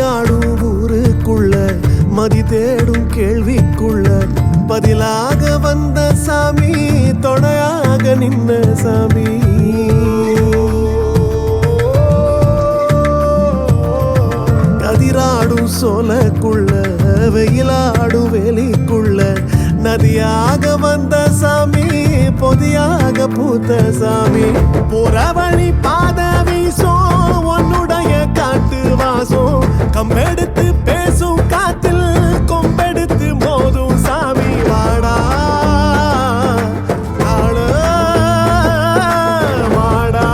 மதியாடும் ஊருக்குள்ள மதி தேடும் கேள்விக்குள்ள பதிலாக வந்த சாமி துணையாக நின்ன சாமி கதிராடும் சோலக்குள்ள வெயிலாடும் வேலிக்குள்ள நதியாக வந்த சாமி பொதியாக பூத்த சாமி போற வழி பாத வீசும் உன்னுடைய காட்டு வாசம் கம்பெடுத்து பேசும் காத்தில் கொம்பெடுத்து மோதும் சாமி வாடா வாடா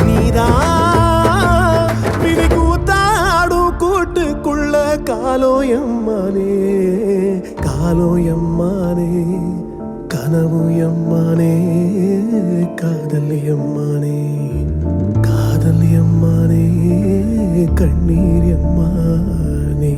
நீதான் பிடி கூத்தாடும் கூட்டுக்குள்ள காலோயம்மானே காலோயம்மானே கனவு எம்மானே காதல் எம்மானே காதல் எம்மானே கண்ணீர் எம்மானே